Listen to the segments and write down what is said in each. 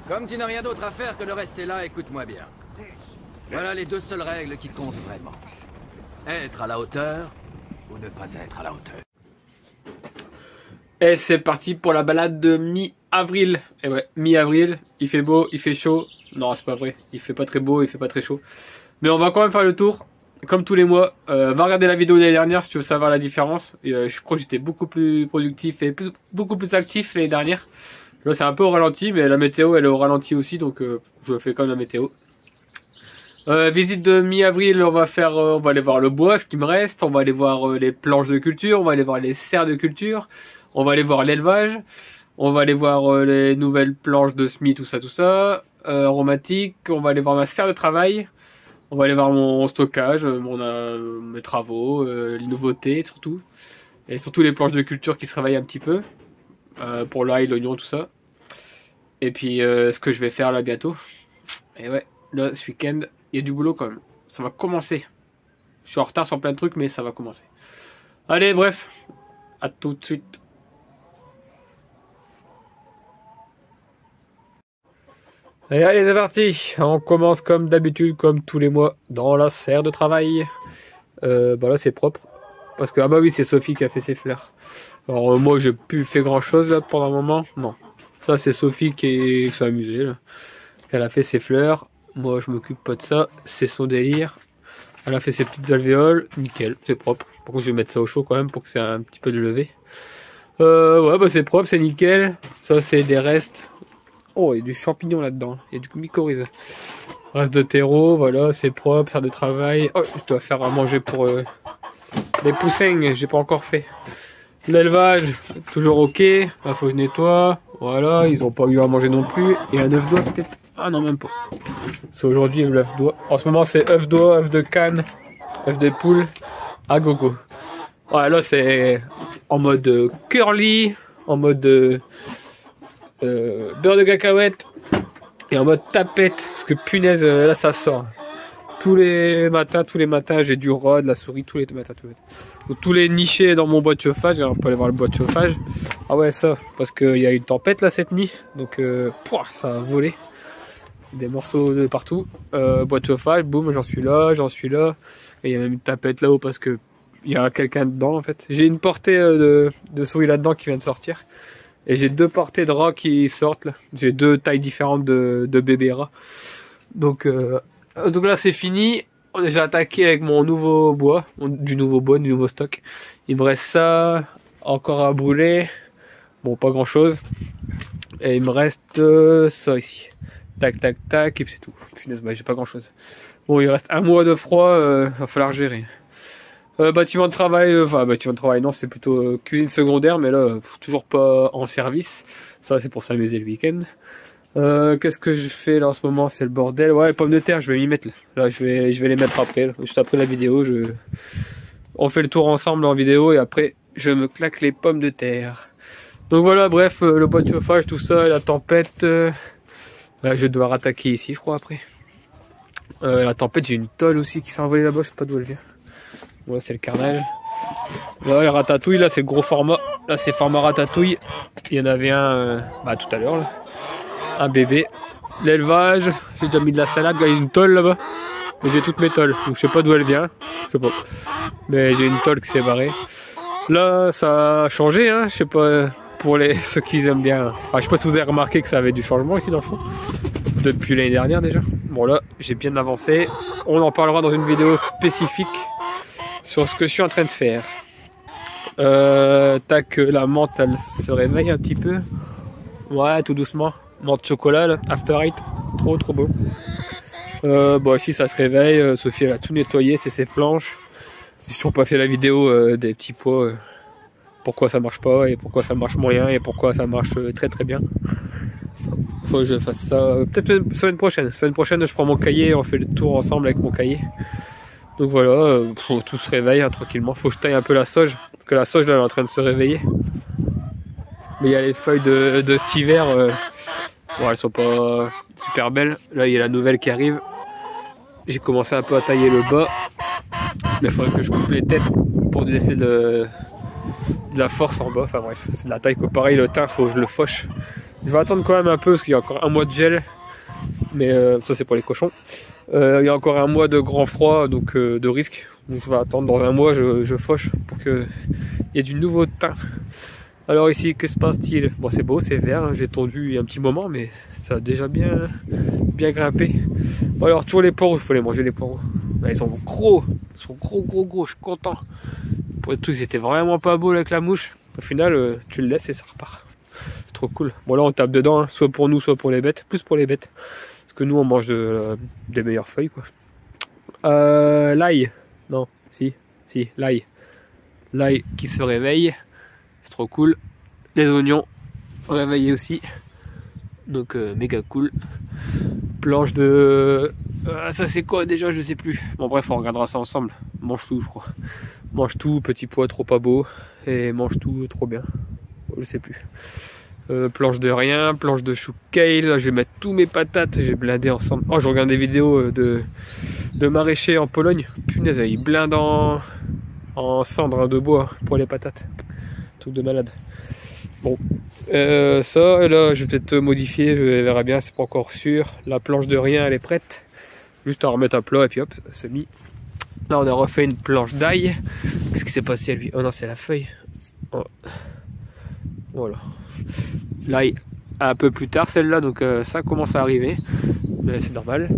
Comme tu n'as rien d'autre à faire que de rester là, écoute-moi bien. Voilà les deux seules règles qui comptent vraiment. Être à la hauteur ou ne pas être à la hauteur. Et c'est parti pour la balade de mi-avril. Et ouais, mi-avril, il fait beau, il fait chaud. Non, c'est pas vrai, il fait pas très beau, il fait pas très chaud. Mais on va quand même faire le tour, comme tous les mois. Va regarder la vidéo de l'année dernière si tu veux savoir la différence. Et, je crois que j'étais beaucoup plus productif et beaucoup plus actif l'année dernière. Là c'est un peu au ralenti, mais la météo elle est au ralenti aussi, donc je fais comme la météo. Visite de mi-avril, on va aller voir le bois, ce qui me reste. On va aller voir les planches de culture, on va aller voir les serres de culture. On va aller voir l'élevage, on va aller voir les nouvelles planches de semis, tout ça, aromatique, on va aller voir ma serre de travail, on va aller voir mon stockage, mes travaux, les nouveautés surtout, et surtout les planches de culture qui se réveillent un petit peu, pour l'ail, l'oignon, tout ça. Et puis ce que je vais faire là bientôt. Et ouais, là ce week-end, il y a du boulot quand même, ça va commencer. Je suis en retard sur plein de trucs, mais ça va commencer. Allez, bref, à tout de suite. Et allez, c'est parti. On commence comme d'habitude, comme tous les mois, dans la serre de travail. Bah là, c'est propre. Parce que, ah bah oui, c'est Sophie qui a fait ses fleurs. Alors, moi, j'ai plus fait grand chose là pendant un moment. Non. Ça, c'est Sophie qui s'est amusée là. Elle a fait ses fleurs. Moi, je m'occupe pas de ça. C'est son délire. Elle a fait ses petites alvéoles. Nickel, c'est propre. Par contre, je vais mettre ça au chaud quand même pour que c'est un petit peu de levé. Ouais, bah c'est propre, c'est nickel. Ça, c'est des restes. Oh, il y a du champignon là-dedans. Il y a du mycorhize. Reste de terreau, voilà, c'est propre, serre de travail. Oh, je dois faire à manger pour les poussins, j'ai pas encore fait. L'élevage, toujours ok. Là, faut que je nettoie. Voilà, ils ont pas eu à manger non plus. Et un œuf d'oie peut-être. Ah non, même pas. C'est aujourd'hui l'œuf d'oie. En ce moment, c'est œuf d'oie, œuf de canne, œuf de poule. À gogo. Ouais, là, c'est en mode curly, en mode beurre de cacahuète et en mode tapette, parce que punaise là ça sort tous les matins j'ai du rat, de la souris tous les matins, donc tous les nichés dans mon bois de chauffage. On peut aller voir le bois de chauffage. Ah ouais, ça parce qu'il y a une tempête là cette nuit, donc ça a volé des morceaux de partout. Bois de chauffage, boum, j'en suis là, et il y a même une tapette là-haut parce que il y a quelqu'un dedans en fait. J'ai une portée de souris là-dedans qui vient de sortir. Et j'ai deux portées de rats qui sortent là. J'ai deux tailles différentes de bébés rats. Donc là c'est fini. J'ai attaqué avec mon nouveau bois, du nouveau stock. Il me reste ça encore à brûler. Bon, pas grand chose. Et il me reste ça ici. Tac, tac, tac. Et puis c'est tout. Punaise, bah, j'ai pas grand chose. Bon, il reste un mois de froid. Va falloir gérer. Bâtiment de travail, bâtiment de travail non, c'est plutôt cuisine secondaire, mais là toujours pas en service. Ça c'est pour s'amuser le week-end. Qu'est-ce que je fais là en ce moment? C'est le bordel. Ouais, pommes de terre, je vais m'y mettre là. Là je vais les mettre après, là. Juste après la vidéo. On fait le tour ensemble en vidéo et après je me claque les pommes de terre. Donc voilà, bref, le bois de chauffage, tout ça, la tempête. Là, je dois rattaquer ici, je crois après. La tempête, j'ai une tôle aussi qui s'est envolée là-bas, je sais pas d'où elle vient. Voilà, c'est le carnage. Voilà, le ratatouille, là, c'est le gros format. Là, c'est format ratatouille. Il y en avait un tout à l'heure, là. Un bébé. L'élevage, j'ai déjà mis de la salade. Il y a une tôle là-bas. Mais j'ai toutes mes tôles. Donc, je sais pas d'où elle vient. Je sais pas. Mais j'ai une tôle qui s'est barrée. Là, ça a changé, hein. Je sais pas, pour ceux qui aiment bien. Je sais pas si vous avez remarqué que ça avait du changement ici dans le fond. Depuis l'année dernière déjà. Bon, là, j'ai bien avancé. On en parlera dans une vidéo spécifique sur ce que je suis en train de faire. Tac, la menthe elle se réveille un petit peu. Ouais, tout doucement. Menthe chocolat là, after eight. Trop beau. Bon, ici ça se réveille. Sophie elle a tout nettoyé, c'est ses planches. J'ai toujours pas fait la vidéo des petits pois. Pourquoi ça marche pas et pourquoi ça marche moyen et pourquoi ça marche très bien. Faut que je fasse ça peut-être semaine prochaine. Semaine prochaine je prends mon cahier, on fait le tour ensemble avec mon cahier. Donc voilà, tout se réveille hein, tranquillement. Faut que je taille un peu la sauge, parce que la sauge là elle est en train de se réveiller. Mais il y a les feuilles de cet hiver, bon, elles sont pas super belles. Là il y a la nouvelle qui arrive. J'ai commencé un peu à tailler le bas, mais il faudrait que je coupe les têtes pour laisser de la force en bas. Enfin bref, c'est de la taille que pareil, le thym faut que je le fauche. Je vais attendre quand même un peu parce qu'il y a encore un mois de gel. Mais ça c'est pour les cochons. Il y a encore un mois de grand froid, donc de risque. Donc je vais attendre dans un mois, je fauche pour qu'il y ait du nouveau teint. Alors ici, que se passe-t-il? Bon, c'est beau, c'est vert, hein. J'ai tondu il y a un petit moment, mais ça a déjà bien grimpé. Bon, alors toujours les poireaux, il faut les manger les poireaux. Là, ils sont gros, je suis content. Pour les trucs, c'était vraiment pas beau avec la mouche. Au final, tu le laisses et ça repart. C'est trop cool. Bon là, on tape dedans, hein, soit pour nous, soit pour les bêtes. Plus pour les bêtes, parce que nous, on mange des meilleures feuilles, quoi. L'ail, non, si, l'ail. L'ail qui se réveille. C'est trop cool. Les oignons réveillés aussi. Donc méga cool. Planche de... ça c'est quoi déjà? Je sais plus. Bon bref, on regardera ça ensemble. Mange tout, je crois. Mange tout, petit pois trop pas beau. Et mange tout trop bien. Je sais plus. Planche de rien, planche de chou kale. Là je vais mettre tous mes patates. J'ai blindé ensemble. Oh, je regarde des vidéos de maraîchers en Pologne. Punaise, ils blindent en cendre de bois pour les patates. Truc de malade. Bon, ça, et là je vais peut-être modifier, je verrai bien, c'est pas encore sûr. La planche de rien, elle est prête. Juste à remettre à plat et puis hop, c'est mis. Là on a refait une planche d'ail. Qu'est-ce qui s'est passé à lui? Oh non, c'est la feuille. Oh. Voilà. L'ail un peu plus tard celle-là, donc ça commence à arriver. Mais c'est normal.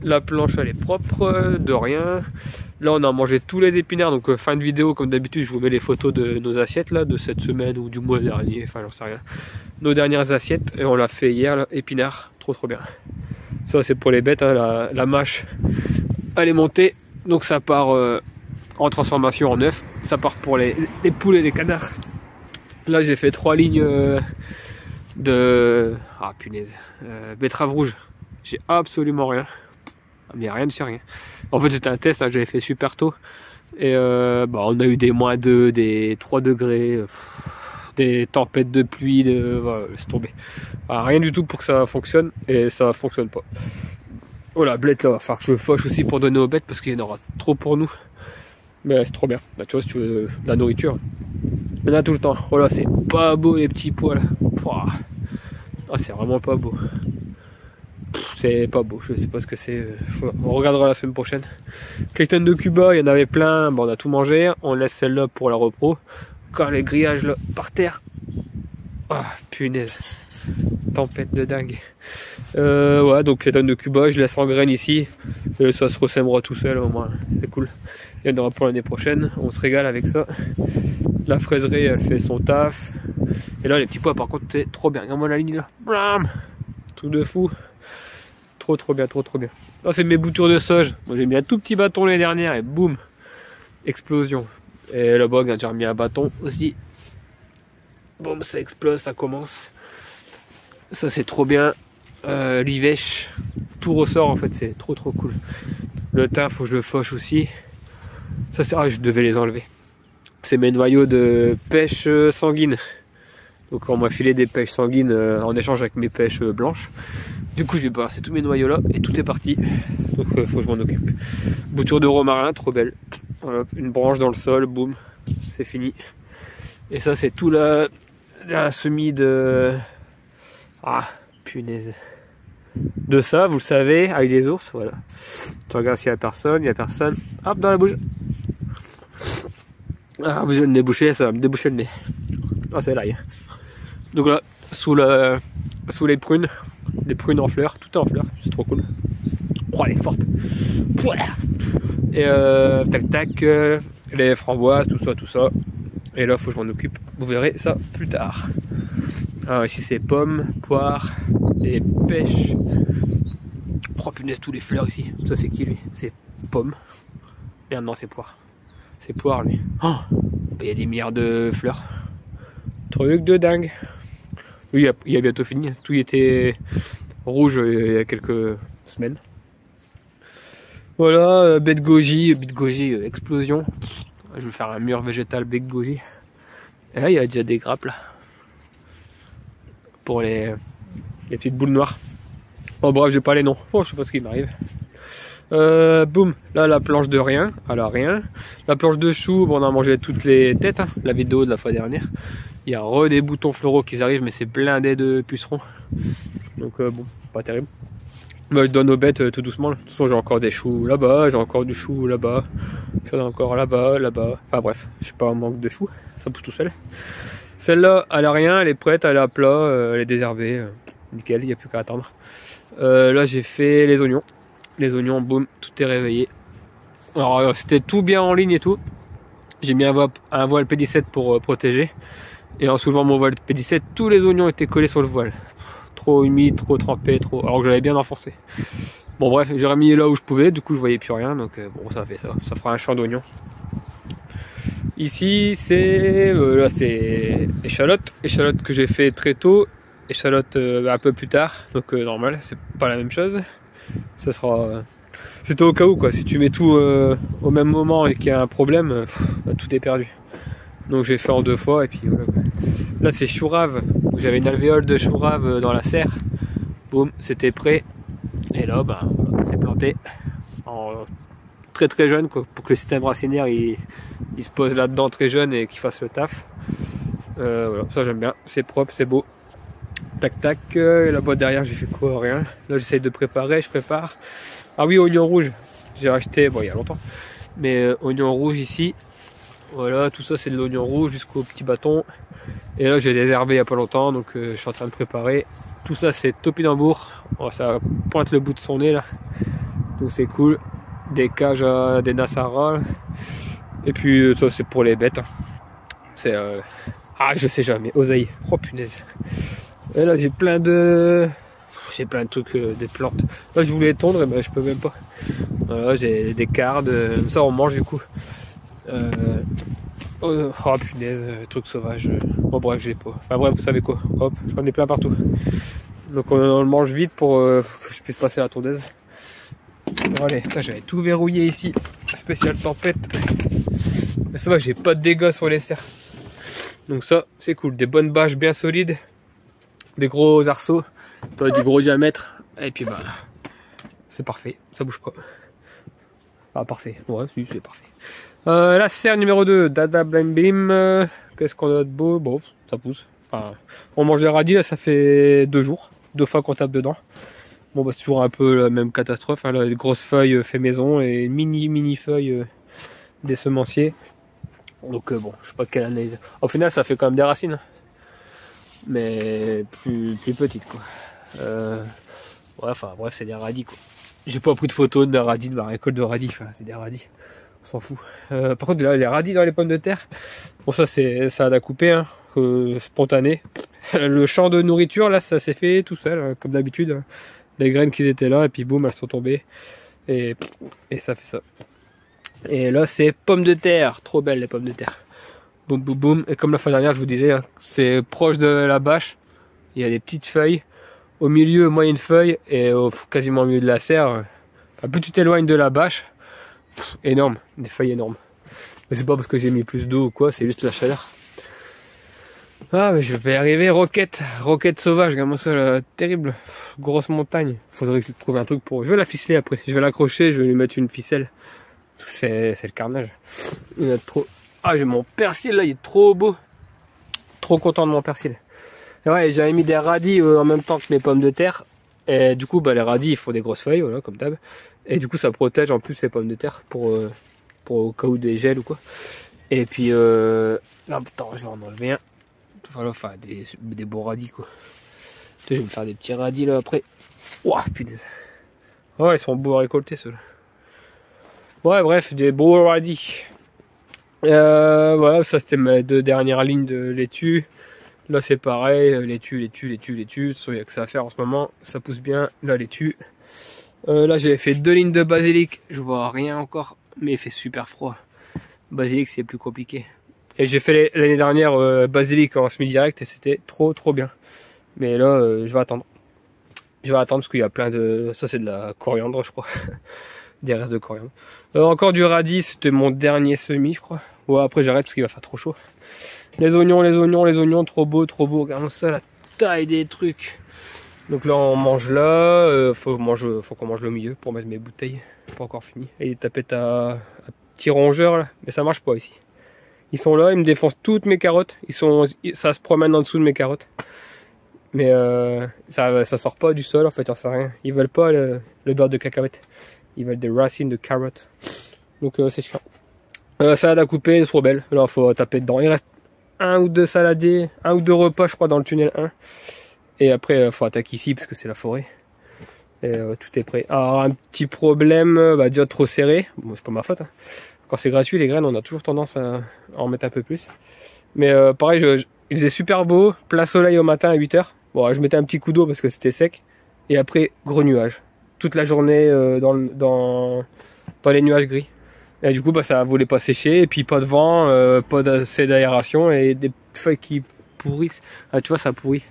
La planche elle est propre, de rien. Là on a mangé tous les épinards, donc fin de vidéo comme d'habitude je vous mets les photos de nos assiettes là, de cette semaine ou du mois dernier, enfin j'en sais rien. Nos dernières assiettes, et on l'a fait hier là, épinards, trop bien. Ça c'est pour les bêtes, hein, la mâche elle est montée, donc ça part en transformation en œuf, ça part pour les poules et les canards. Là j'ai fait 3 lignes de... ah punaise, betterave rouge, j'ai absolument rien. Mais rien de rien. En fait c'était un test, hein, j'avais fait super tôt. Et on a eu des -2, des 3 degrés, des tempêtes de pluie, voilà, laisse tomber. Alors, rien du tout pour que ça fonctionne, et ça fonctionne pas. Oh la blette là, va falloir que je fauche aussi pour donner aux bêtes parce qu'il y en aura trop pour nous. Mais c'est trop bien. Bah, tu vois, si tu veux de la nourriture, il y en a tout le temps. Oh là, c'est pas beau les petits pois là. Ah, c'est vraiment pas beau. C'est pas beau, je sais pas ce que c'est. On regardera la semaine prochaine. Clayton de Cuba, il y en avait plein. Bon, on a tout mangé. On laisse celle-là pour la repro. Encore les grillages là par terre. Ah, punaise. Tempête de dingue. Ouais, donc Clayton de Cuba, je laisse en graines ici. Et ça se ressèmera tout seul au moins. C'est cool. Il y en aura pour l'année prochaine. On se régale avec ça. La fraiserie, elle fait son taf. Et là, les petits pois, par contre, c'est trop bien. Regarde-moi la ligne là. Blam, tout de fou. Trop bien. Là c'est mes boutures de sauge. Moi j'ai mis un tout petit bâton l'année dernière et boum, explosion. Et là-bas j'ai déjà remis un bâton aussi. Boum, ça explose, ça commence. Ça c'est trop bien. L'ivèche, tout ressort en fait, c'est trop cool. Le thym, faut que je le fauche aussi. Ça c'est... ah, je devais les enlever. C'est mes noyaux de pêche sanguine. Donc on m'a filé des pêches sanguines en échange avec mes pêches blanches. Du coup j'ai balancé tous mes noyaux là et tout est parti. Donc faut que je m'en occupe. Bouture de romarin, trop belle. Voilà, une branche dans le sol, boum, c'est fini. Et ça c'est tout la semis de... ah punaise. De ça, vous le savez, avec des ours, voilà. Tu regardes s'il y a personne, Hop, dans la bouche. Ah, besoin de nez bouché, ça va me déboucher le nez. Ah, c'est l'ail. Donc là, sous les prunes en fleurs, tout est en fleurs, c'est trop cool. Oh, elle est forte. Voilà. Et tac, les framboises, tout ça. Et là, faut que je m'en occupe. Vous verrez ça plus tard. Alors ici, c'est pommes, poires et pêches. Oh punaise, tous les fleurs ici. Ça, c'est qui lui? C'est pomme. Merde, non, c'est poire. C'est poire lui. Oh, il y a des milliards de fleurs. Truc de dingue. Oui, il a bientôt fini. Tout était rouge il y a quelques semaines. Voilà, baie de goji, explosion. Je vais faire un mur végétal baie de goji. Et là, il y a déjà des grappes là. Pour les petites boules noires. Bon, bref, j'ai pas les noms. Oh, je sais pas ce qui m'arrive. Boum, là la planche de rien, alors rien. La planche de chou, bon, on a mangé toutes les têtes, hein, la vidéo de la fois dernière. Il y a des boutons floraux qui arrivent, mais c'est blindé de pucerons. Donc bon, pas terrible. Moi, je donne aux bêtes tout doucement. De toute façon, j'ai encore des choux là-bas, j'ai encore du chou là-bas. J'en ai encore là-bas, là-bas. Enfin bref, je suis pas en manque de choux, ça pousse tout seul. Celle-là, elle a rien, elle est prête, elle est à plat, elle est désherbée. Nickel, il n'y a plus qu'à attendre. Là, j'ai fait les oignons. Les oignons, boum, tout est réveillé. Alors, c'était tout bien en ligne et tout. J'ai mis un voile P17 pour protéger. Et en soulevant mon voile P17, tous les oignons étaient collés sur le voile. Trop humide, trop trempé, trop. Alors que j'avais bien enfoncé. Bon, bref, j'ai remis là où je pouvais, du coup, je voyais plus rien. Donc, bon, ça fait ça. Ça fera un champ d'oignons. Ici, c'est. Là, c'est échalote. Échalote que j'ai fait très tôt. Échalote un peu plus tard. Donc, normal, c'est pas la même chose. Ça sera. C'était au cas où, quoi. Si tu mets tout au même moment et qu'il y a un problème, bah, tout est perdu. Donc j'ai fait en 2 fois et puis voilà. Là c'est chou rave. J'avais une alvéole de chou rave dans la serre. Boum, c'était prêt. Et là, bah, voilà, c'est planté. En très très jeune, quoi, pour que le système racinaire il se pose là-dedans très jeune et qu'il fasse le taf. Voilà, ça j'aime bien. C'est propre, c'est beau. Tac tac. Et la boîte derrière, j'ai fait quoi? Rien. Là j'essaye de préparer, je prépare. Ah oui, oignon rouge. J'ai acheté, bon il y a longtemps. Mais oignon rouge ici. Voilà, tout ça c'est de l'oignon rouge jusqu'au petit bâton. Et là j'ai désherbé il n'y a pas longtemps, donc je suis en train de préparer. Tout ça c'est topinambour. Oh, ça pointe le bout de son nez là. Donc c'est cool. Des cages à des nassaras. Et puis ça c'est pour les bêtes. C'est ah je sais jamais, oseille. Oh punaise. Et là j'ai plein de trucs, des plantes. Là je voulais tondre, mais je peux même pas. Voilà, j'ai des cardes, ça on mange du coup. Oh punaise, truc sauvage. Bon bref, je l'ai pas. Enfin bref, vous savez quoi. Hop, j'en ai plein partout. Donc on le mange vite pour que je puisse passer la tondeuse. Bon, allez, j'avais tout verrouillé ici. Spécial tempête. Mais ça va, j'ai pas de dégâts sur les serres. Donc ça, c'est cool. Des bonnes bâches bien solides. Des gros arceaux. Du gros diamètre. Et puis bah, c'est parfait. Ça bouge pas. Ah parfait. Ouais, si, c'est parfait. La serre numéro 2, Dada Blind Beam. Qu'est-ce qu'on a de beau? Bon, ça pousse. Enfin, on mange des radis, là, ça fait 2 jours. 2 fois qu'on tape dedans. Bon, bah, c'est toujours un peu la même catastrophe. Hein, là, les grosses feuilles fait maison et mini feuilles des semenciers. Donc, bon, je sais pas de quelle analyse. Au final, ça fait quand même des racines. Mais plus petites, quoi. Ouais, enfin, bref, c'est des radis, quoi. J'ai pas pris de photos de mes radis, de ma récolte de radis. Enfin, c'est des radis. On s'en fout. Par contre, là, les radis dans les pommes de terre, bon, ça a coupé, hein, spontané. Le champ de nourriture, là, ça s'est fait tout seul, comme d'habitude. Les graines qui étaient là, et puis boum, elles sont tombées. Et ça fait ça. Et là, c'est pommes de terre. Trop belles, les pommes de terre. Boum, boum, boum. Et comme la fois dernière, je vous disais, hein, c'est proche de la bâche. Il y a des petites feuilles. Au milieu, moyenne feuille. Et quasiment au milieu de la serre. Enfin, plus tu t'éloignes de la bâche, énorme, des feuilles énormes. C'est pas parce que j'ai mis plus d'eau ou quoi, c'est juste la chaleur. Ah mais je vais y arriver. Roquette sauvage, regarde-moi ça là, terrible. Grosse montagne. Faudrait que je trouve un truc pour. Je vais la ficeler après. Je vais l'accrocher, je vais lui mettre une ficelle. C'est le carnage. Il y en a trop. Ah j'ai mon persil là, il est trop beau. Trop content de mon persil. Et ouais, j'avais mis des radis en même temps que mes pommes de terre. Et du coup bah les radis ils font des grosses feuilles, voilà, comme d'hab. Et du coup ça protège en plus les pommes de terre pour au cas où des gels ou quoi. Et puis là, attends, je vais en enlever un. Voilà, enfin des beaux radis quoi. Je vais me faire des petits radis là après. Ouah punaise. Ouais, ils sont beaux à récolter ceux-là. Ouais bref, des beaux radis. Voilà, ça c'était mes 2 dernières lignes de laitue. Là c'est pareil, laitue. Il n'y a que ça à faire en ce moment. Ça pousse bien, la laitue. Là j'avais fait 2 lignes de basilic. Je vois rien encore, mais il fait super froid. Basilic c'est plus compliqué. Et j'ai fait l'année dernière basilic en semi-direct et c'était trop bien. Mais là je vais attendre. Je vais attendre parce qu'il y a plein de... Ça c'est de la coriandre je crois. Des restes de coriandre. Encore du radis, c'était mon dernier semis je crois. Ouais après j'arrête parce qu'il va faire trop chaud. Les oignons, trop beau. Regarde ça, la taille des trucs. Donc là on mange là, faut qu'on mange le milieu pour mettre mes bouteilles. Pas encore fini. Et les tapettes à petits rongeurs là, mais ça marche pas ici. Ils sont là, ils me défoncent toutes mes carottes. Ça se promène en dessous de mes carottes. Mais ça sort pas du sol en fait, j'en sais rien. Ils veulent pas le beurre de cacahuète. Ils veulent des racines de carottes. Donc c'est chiant. Salade à couper, c'est trop belle. Là, il faut taper dedans. Il reste 1 ou 2 saladiers, 1 ou 2 repas, je crois, dans le tunnel 1. Et après, il faut attaquer ici parce que c'est la forêt. Et tout est prêt. Alors, un petit problème, déjà trop serré. Bon, c'est pas ma faute. Hein. Quand c'est gratuit, les graines, on a toujours tendance à en mettre un peu plus. Mais pareil, il faisait super beau, plein soleil au matin à 8 h. Bon, je mettais un petit coup d'eau parce que c'était sec. Et après, gros nuage. Toute la journée dans les nuages gris. Et du coup, ça voulait pas sécher. Et puis, pas de vent, pas assez d'aération et des feuilles qui pourrissent. Ah, tu vois, ça pourrit.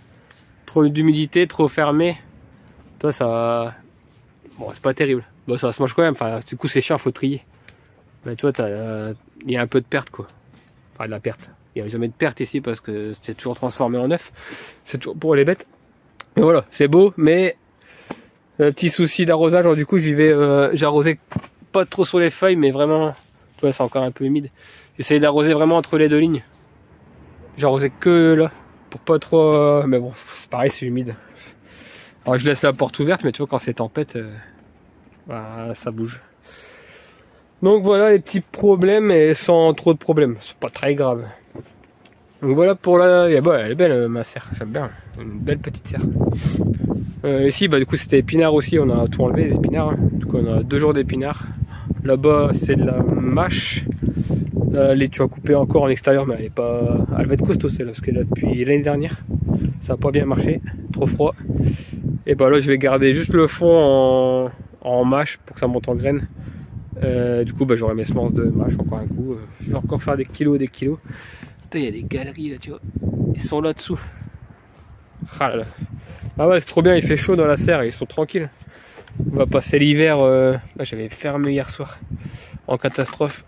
Trop d'humidité, trop fermé. Toi, ça... Bon, c'est pas terrible. Bon, ça se mange quand même. Enfin, du coup, c'est chiant, faut trier. Mais tu vois, il y a un peu de perte, quoi. Enfin, de la perte. Il n'y a jamais de perte ici parce que c'est toujours transformé en œuf. C'est toujours pour les bêtes. Mais voilà, c'est beau, mais petit souci d'arrosage. Du coup, j'ai arrosé pas trop sur les feuilles, mais vraiment, tu vois, c'est encore un peu humide. J'essaye d'arroser vraiment entre les 2 lignes. J'ai arrosé que là, pour pas trop... mais bon, c'est pareil, c'est humide. Alors je laisse la porte ouverte, mais tu vois, quand c'est tempête, ça bouge. Donc voilà les petits problèmes, et sans trop de problèmes. C'est pas très grave. Donc voilà pour la... elle est belle ma serre, j'aime bien. Une belle petite serre. Ici, du coup, c'était épinards aussi. On a tout enlevé, les épinards. Hein. Du coup, on a 2 jours d'épinards. Là-bas, c'est de la mâche. La laitue à couper encore en extérieur, mais elle va être costaud celle-là, parce qu'elle est là depuis l'année dernière. Ça n'a pas bien marché, trop froid. Et là, je vais garder juste le fond en mâche pour que ça monte en graines. Du coup, j'aurai mes semences de mâche encore un coup. Je vais encore faire des kilos et des kilos. Putain, il y a des galeries là, tu vois. Ils sont là-dessous. Ah là là. Ah ouais, c'est trop bien, il fait chaud dans la serre, ils sont tranquilles. On va passer l'hiver. J'avais fermé hier soir en catastrophe.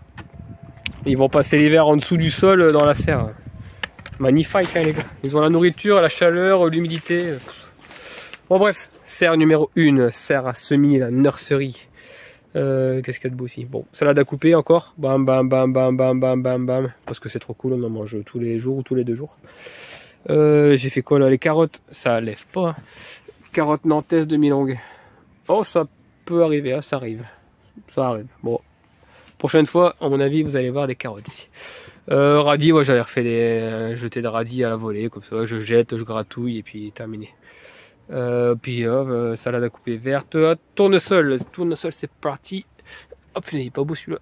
Ils vont passer l'hiver en dessous du sol dans la serre. Magnifique, hein, les gars. Ils ont la nourriture, la chaleur, l'humidité. Bon, bref, serre numéro 1, serre à semis, la nurserie. Qu'est-ce qu'il y a de beau aussi? Bon, salade à couper encore. Bam, bam, bam, bam, bam, bam, bam, bam. Parce que c'est trop cool, on en mange tous les jours ou tous les 2 jours. J'ai fait quoi là? Les carottes, ça lève pas. Carottes nantaises demi-longues. Oh, ça peut arriver, hein, ça arrive. Ça arrive. Bon, prochaine fois, à mon avis, vous allez voir des carottes ici. Radis, ouais, j'avais refait des jetés de radis à la volée, comme ça, je jette, je gratouille et puis terminé. Puis salade à couper verte, tournesol. Le tournesol, c'est parti. Hop, il est pas beau celui-là.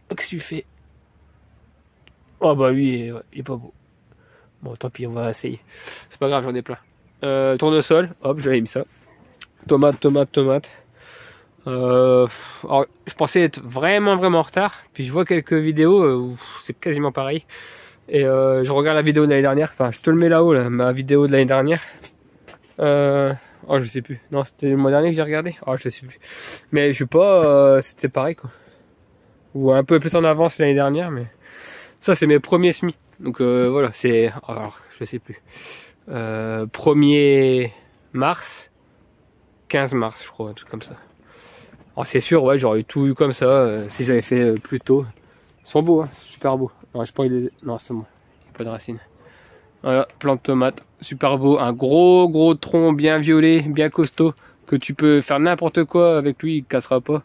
Qu'est-ce que tu fais? Oh bah oui, il est pas beau. Bon, tant pis, on va essayer. C'est pas grave, j'en ai plein. Tournesol, hop, j'avais mis ça. Tomate. Alors, je pensais être vraiment en retard. Puis je vois quelques vidéos où c'est quasiment pareil. Et je regarde la vidéo de l'année dernière. Enfin, je te le mets là-haut, là, ma vidéo de l'année dernière. Oh, je sais plus. Non, c'était le mois dernier que j'ai regardé. Oh, je sais plus. Mais je sais pas, c'était pareil quoi. Ou un peu plus en avance l'année dernière, mais ça c'est mes premiers semis. Donc voilà, c'est... Alors, je sais plus. 1er mars, 15 mars, je crois, un truc comme ça. Alors c'est sûr, ouais, j'aurais tout eu comme ça si j'avais fait plus tôt. Ils sont beaux, hein, super beaux. Non, je pas des... Non, c'est bon, pas de racines. Voilà, plante de tomates, super beau, un gros tronc bien violet, bien costaud, que tu peux faire n'importe quoi avec lui, il cassera pas.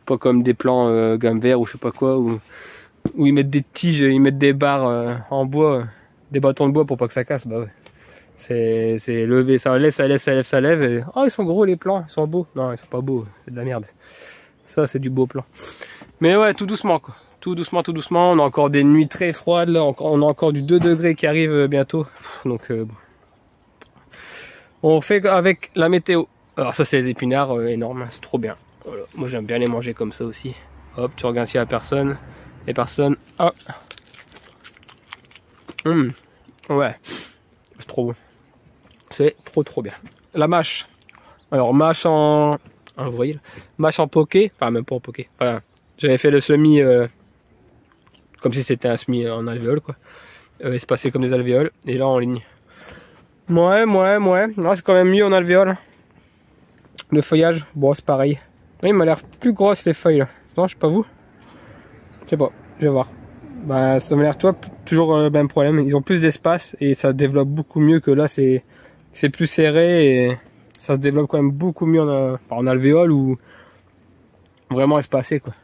Pas comme des plants gamme vert ou je sais pas quoi, où ils mettent des tiges, ils mettent des barres en bois, des bâtons de bois pour pas que ça casse. Bah ouais. C'est levé, ça lève et... Oh, ils sont gros les plants, ils sont beaux. Non, ils sont pas beaux, c'est de la merde. Ça, c'est du beau plan. Mais ouais, tout doucement quoi. Tout doucement, on a encore des nuits très froides là, on a encore du 2 degrés qui arrive bientôt. Donc bon. On fait avec la météo. Alors ça c'est les épinards énormes, c'est trop bien. Voilà. Moi j'aime bien les manger comme ça aussi. Hop, tu regardes s'il y a personne. Et personne. Hop. Ouais. C'est trop bon. C'est trop bien. La mâche. Alors mâche en... vous voyez, mâche en poké. Enfin même pas en poké. Enfin, j'avais fait le semis... comme si c'était un semis en alvéole quoi. Espacé comme des alvéoles. Et là en ligne. Ouais. Non, c'est quand même mieux en alvéole. Le feuillage, bon c'est pareil. Là, il m'a l'air plus grosse les feuilles là. Non, je sais pas vous. Je sais pas, je vais voir. Bah, ça m'a l'air, tu vois, toujours le même problème. Ils ont plus d'espace et ça se développe beaucoup mieux que là, c'est plus serré et ça se développe quand même beaucoup mieux en alvéole ou vraiment espacé, quoi.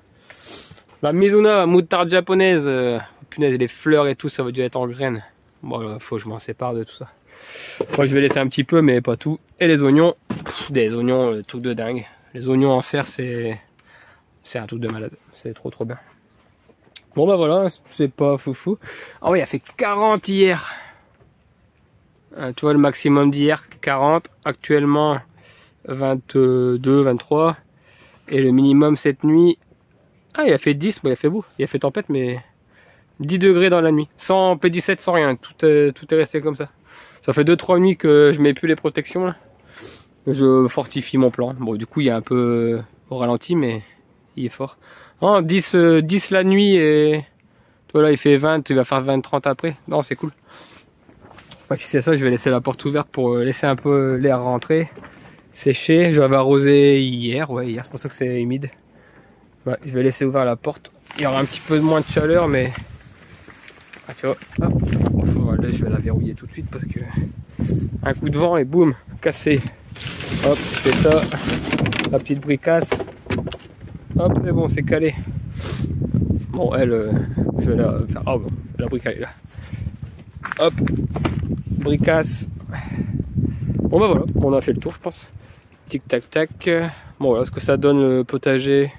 La Mizuna, moutarde japonaise, punaise, les fleurs et tout, ça va dû être en graines. Bon, là, faut que je m'en sépare de tout ça. Moi, je vais laisser un petit peu, mais pas tout. Et les oignons, des oignons, truc de dingue. Les oignons en serre, c'est un truc de malade. C'est trop bien. Bon, bah voilà, c'est pas foufou. Ah oui, il a fait 40 hier. Tu vois, le maximum d'hier, 40. Actuellement, 22, 23. Et le minimum cette nuit, ah, il a fait 10, bon, il a fait beau. Il a fait tempête, mais 10 degrés dans la nuit. Sans P17, sans rien. Tout est resté comme ça. Ça fait 2-3 nuits que je mets plus les protections, là. Je fortifie mon plan. Bon, du coup, il est un peu au ralenti, mais il est fort. Oh, 10 la nuit et... Voilà, il fait 20, il va faire 20-30 après. Non, c'est cool. Ouais, si c'est ça, je vais laisser la porte ouverte pour laisser un peu l'air rentrer. Sécher. J'avais arrosé hier. Ouais, hier, c'est pour ça que c'est humide. Ouais, je vais laisser ouvert la porte. Il y aura un petit peu moins de chaleur, mais... Ah, tu vois. Hop. Là, je vais la verrouiller tout de suite parce que... Un coup de vent et boum, cassé. Hop, je fais ça. La petite bricasse. Hop, c'est bon, c'est calé. Bon, elle, je vais la faire. Oh, bon, la bricasse est là. Hop, bricasse. Bon, bah voilà, on a fait le tour, je pense. Tic tac tac. Bon, voilà ce que ça donne le potager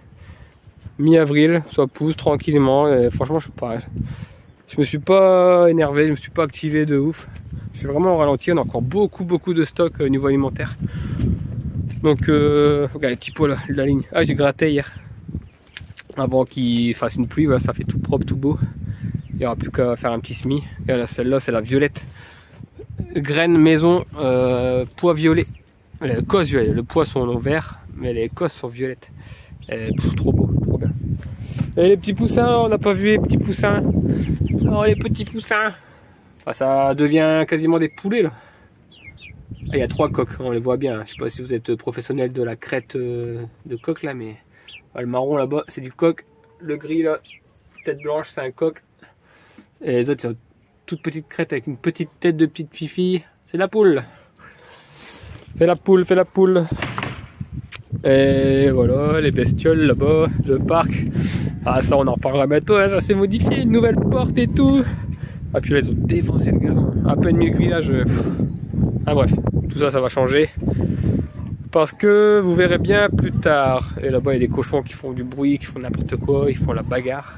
mi-avril. Ça pousse tranquillement. Et franchement, je me suis pas énervé, je me suis pas activé de ouf. Je suis vraiment au ralenti. On a encore beaucoup de stock au niveau alimentaire. Donc, regarde les petits pois là, la ligne. Ah, j'ai gratté hier. Avant qu'il fasse une pluie, voilà, ça fait tout propre, tout beau. Il n'y aura plus qu'à faire un petit semis. Et là, celle-là, c'est la violette. Graines maison, pois violet. Les cosses violettes. Le pois sont verts, mais les cosses sont violettes. Trop beau, trop bien. Et les petits poussins, on n'a pas vu les petits poussins. Oh, les petits poussins. Ah, ça devient quasiment des poulets là. Ah, il y a 3 coques, on les voit bien. Je sais pas si vous êtes professionnel de la crête de coq là, mais le marron là-bas c'est du coq. Le gris là, tête blanche, c'est un coq. Et les autres c'est une toute petite crête avec une petite tête de petite fifi. C'est la poule. Fais la poule, fais la poule. Et voilà, les bestioles là-bas, le parc. Ah, ça on en reparlera bientôt, hein, ça s'est modifié, une nouvelle porte et tout. Ah, puis là ils ont défoncé le gazon. À peine mis le grillage. Ah, bref, tout ça, ça va changer. Parce que vous verrez bien plus tard. Et là-bas, il y a des cochons qui font du bruit, qui font n'importe quoi, ils font la bagarre.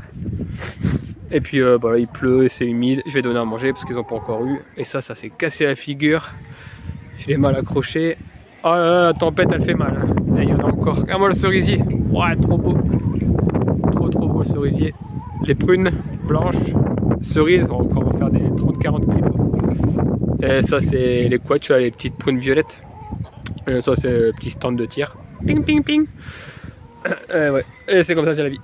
Et puis, bah, il pleut et c'est humide. Je vais donner à manger parce qu'ils n'ont pas encore eu. Et ça s'est cassé la figure. Je l'ai mal accroché. Oh là là, la tempête, elle fait mal. Là, il y en a encore. Regarde-moi le cerisier. Ouais, trop beau. Trop beau le cerisier. Les prunes blanches, cerises, on va encore en faire des 30-40 kilos. Et ça, c'est les quatchs, les petites prunes violettes. Et ça, c'est le petit stand de tir. Ping, ping, ping. Ouais, et c'est comme ça, c'est la vie.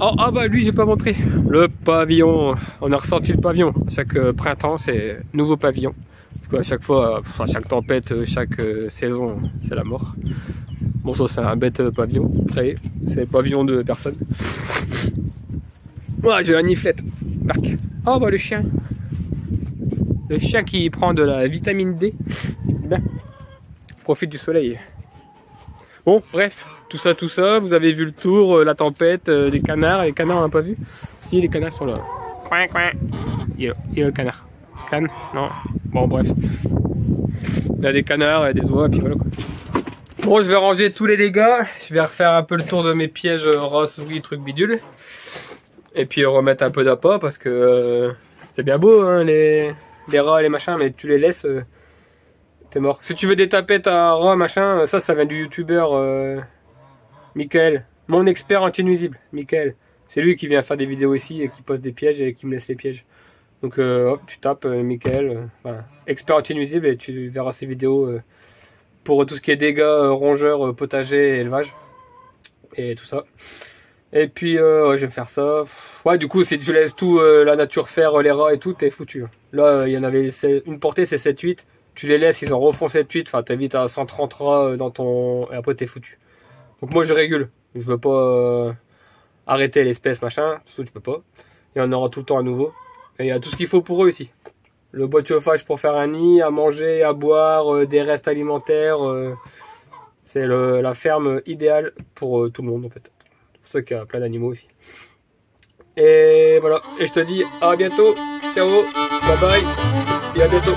Oh, ah bah lui, j'ai pas montré. Le pavillon. On a ressenti le pavillon. Chaque printemps, c'est nouveau pavillon. Parce qu'à chaque fois, à chaque tempête, chaque saison, c'est la mort. Bon, ça, c'est un bête pavillon créé. C'est le pavillon de personne. Ouais, j'ai la niflette. Marc. Oh bah le chien. Le chien qui prend de la vitamine D. Bien. Profite du soleil. Bon, bref, tout ça, vous avez vu le tour, la tempête, des canards. Les canards, on n'a pas vu. Si, les canards sont là. Coin, coin. Il y a le canard. Scan. Non. Bon, bref. Il y a des canards, et des oies, et puis voilà quoi. Bon, je vais ranger tous les dégâts. Je vais refaire un peu le tour de mes pièges rats-souris, trucs bidules. Et puis remettre un peu d'appât parce que c'est bien beau, hein, les rats et les machins, mais tu les laisses, t'es mort. Si tu veux des tapettes à rats, machin, ça vient du youtubeur Michael, mon expert anti-nuisible, Michael. C'est lui qui vient faire des vidéos ici et qui pose des pièges et qui me laisse les pièges. Donc hop, tu tapes Michael, expert anti-nuisible et tu verras ses vidéos pour tout ce qui est dégâts, rongeurs, potager, élevage et tout ça. Et puis ouais, je vais faire ça. Ouais, du coup, si tu laisses tout la nature faire, les rats et tout, t'es foutu. Là, il y en avait une portée, c'est 7-8. Tu les laisses, ils en refont 7-8. Enfin, t'habites à 130 rats dans ton... Et après, t'es foutu. Donc moi, je régule. Je veux pas arrêter l'espèce, machin. Surtout, je peux pas. Il y en aura tout le temps à nouveau. Et il y a tout ce qu'il faut pour eux ici. Le bois de chauffage pour faire un nid, à manger, à boire, des restes alimentaires. C'est la ferme idéale pour tout le monde en fait. Pour ceux qui ont plein d'animaux aussi. Et voilà. Et je te dis à bientôt. Ciao. Bye bye. Et à bientôt.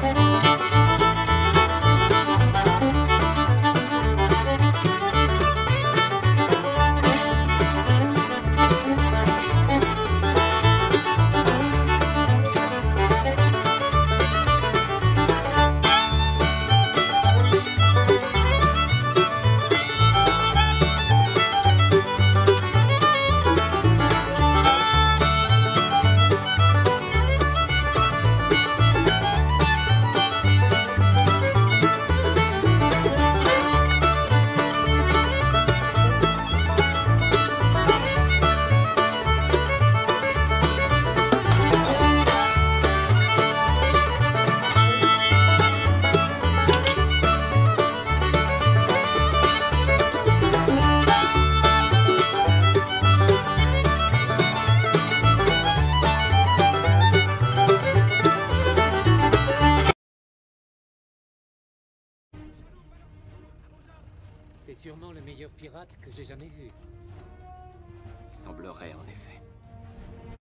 C'est sûrement le meilleur pirate que j'ai jamais vu. Il semblerait en effet.